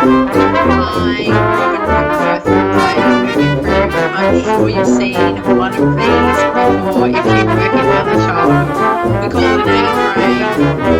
Hi, Robin from Perth Moving Room. I'm sure you've seen one of these before if you work in early childhood. We call it an A-frame.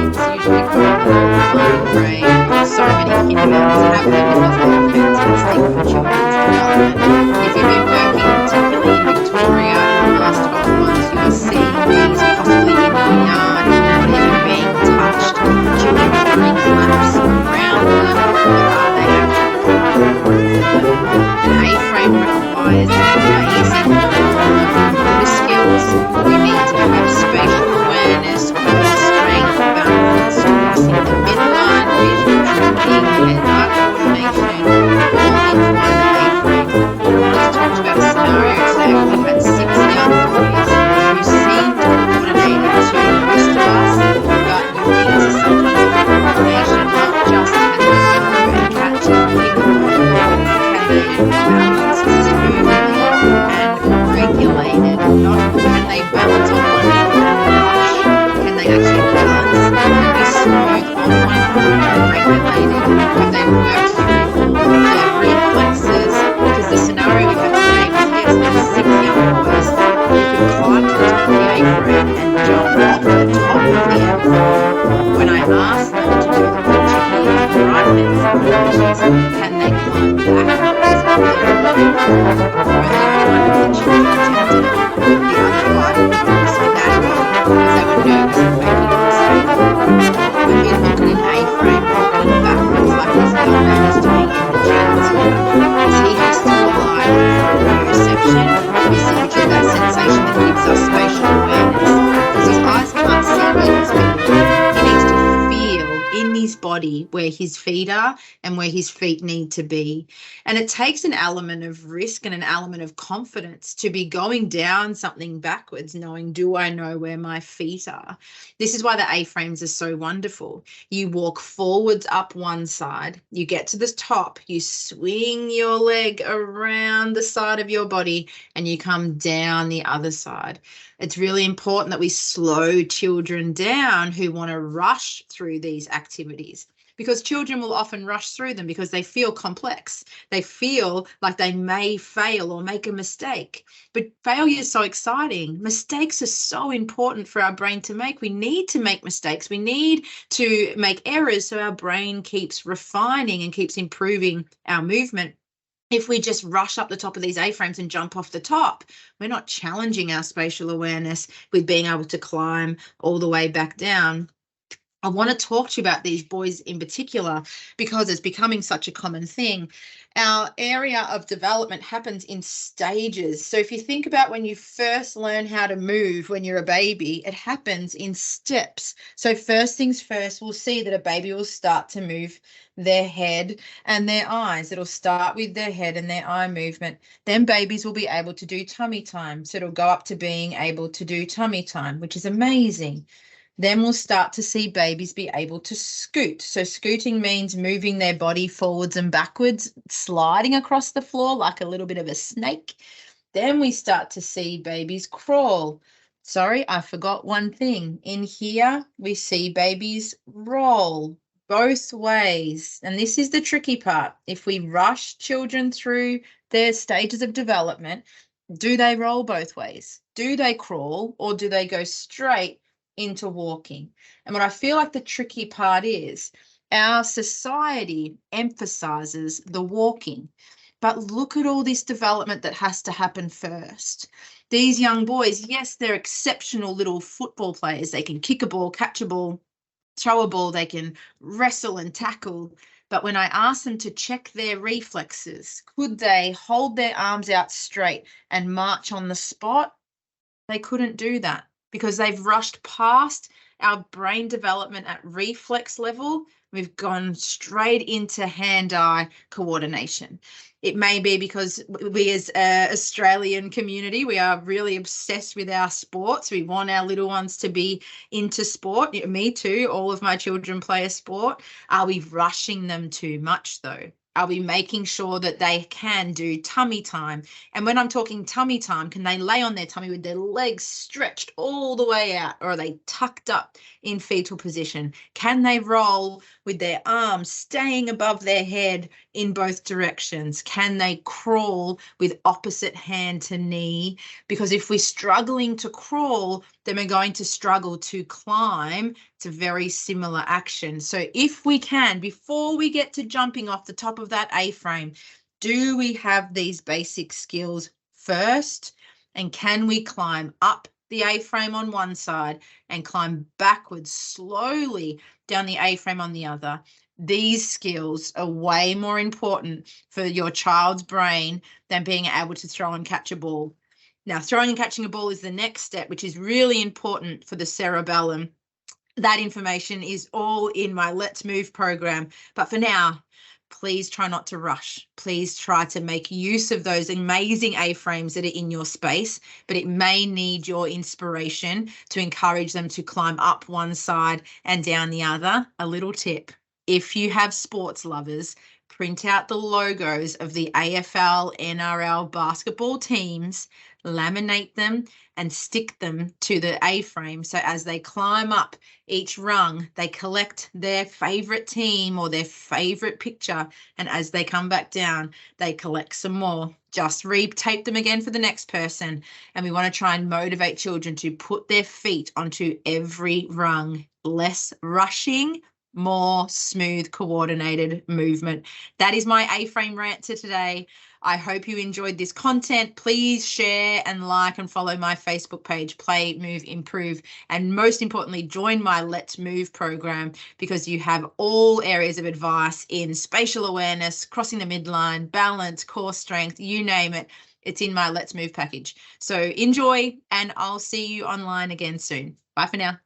It's usually quite a little fun frame. So many kindergartens have them because they are fantastic for children's development. If you've been working particularly in Victoria in the last 12 months, you are seeing these possibly in your yard, maybe being touched, children climbing flaps around them, but are they actually climbing over them? An A-frame requires amazing motor skills. You need to have spatial awareness, core strength, balance, crossing the midline, visual tracking, and art coordination, all in one A-frame. I wanted to talk about a scenario today where we had 6 young boys who seemed coordinated to most of us, but your needs are sometimes a coordination, not just can they go and catch and pick a ball, can they balance smoothly and regulated, not can they balance on one foot and rush, can they actually balance and be smooth on one foot and regulated, have they worked through all of their reflexes, because the scenario we had today was, yes, there's 6 young boys who could climb to the top of the A-frame and jump off the top of the A-frame. When I asked them to do the more tricky right-hand side, which is can they climb backwards up the A-frame, only one of the children attempted it. The other 5 promised me that because they were nervous of making a mistake. When we look at an A-frame walking backwards like this young man is doing in the jeans here, is he has to rely on proprioception, which is that sensation that gives us spatial awareness, because his eyes can't see where his feet are. He needs to feel in his body where his feet are and where his feet need to be. And it takes an element of risk and an element of confidence to be going down something backwards, knowing, do I know where my feet are? This is why the A-frames are so wonderful. You walk forwards up one side, you get to the top, you swing your leg around the side of your body, and you come down the other side. It's really important that we slow children down who want to rush through these activities, because children will often rush through them because they feel complex. They feel like they may fail or make a mistake. But failure is so exciting. Mistakes are so important for our brain to make. We need to make mistakes. We need to make errors so our brain keeps refining and keeps improving our movement. If we just rush up the top of these A-frames and jump off the top, we're not challenging our spatial awareness with being able to climb all the way back down. I want to talk to you about these boys in particular because it's becoming such a common thing. Our area of development happens in stages. So if you think about when you first learn how to move when you're a baby, it happens in steps. So first things first, we'll see that a baby will start to move their head and their eyes. It'll start with their head and their eye movement. Then babies will be able to do tummy time. So it'll go up to being able to do tummy time, which is amazing. Then we'll start to see babies be able to scoot. So scooting means moving their body forwards and backwards, sliding across the floor like a little bit of a snake. Then we start to see babies crawl. Sorry, I forgot one thing. In here, we see babies roll both ways. And this is the tricky part. If we rush children through their stages of development, do they roll both ways? Do they crawl or do they go straight into walking? And what I feel like the tricky part is our society emphasizes the walking, but look at all this development that has to happen first. These young boys, yes, they're exceptional little football players. They can kick a ball, catch a ball, throw a ball, they can wrestle and tackle. But when I asked them to check their reflexes, could they hold their arms out straight and march on the spot? They couldn't do that, because they've rushed past our brain development at reflex level. We've gone straight into hand-eye coordination. It may be because we as an Australian community, we are really obsessed with our sports. We want our little ones to be into sport. Me too, all of my children play a sport. Are we rushing them too much though? Are we making sure that they can do tummy time? And when I'm talking tummy time, can they lay on their tummy with their legs stretched all the way out, or are they tucked up in fetal position? Can they roll with their arms staying above their head in both directions? Can they crawl with opposite hand to knee? Because if we're struggling to crawl, then we're going to struggle to climb. It's a very similar action. So if we can, before we get to jumping off the top of that A-frame, do we have these basic skills first? And can we climb up the A-frame on one side and climb backwards slowly down the A-frame on the other? These skills are way more important for your child's brain than being able to throw and catch a ball. Now, throwing and catching a ball is the next step, which is really important for the cerebellum. That information is all in my Let's Move program. But for now, please try not to rush. Please try to make use of those amazing A-frames that are in your space, but it may need your inspiration to encourage them to climb up one side and down the other. A little tip: if you have sports lovers, print out the logos of the AFL, NRL basketball teams, laminate them and stick them to the A-frame. So as they climb up each rung, they collect their favorite team or their favorite picture. And as they come back down, they collect some more. Just retape them again for the next person. And we want to try and motivate children to put their feet onto every rung. Less rushing, more smooth, coordinated movement. That is my A-frame rant to today. I hope you enjoyed this content. Please share and like and follow my Facebook page, Play, Move, Improve. And most importantly, join my Let's Move program, because you have all areas of advice in spatial awareness, crossing the midline, balance, core strength, you name it. It's in my Let's Move package. So enjoy, and I'll see you online again soon. Bye for now.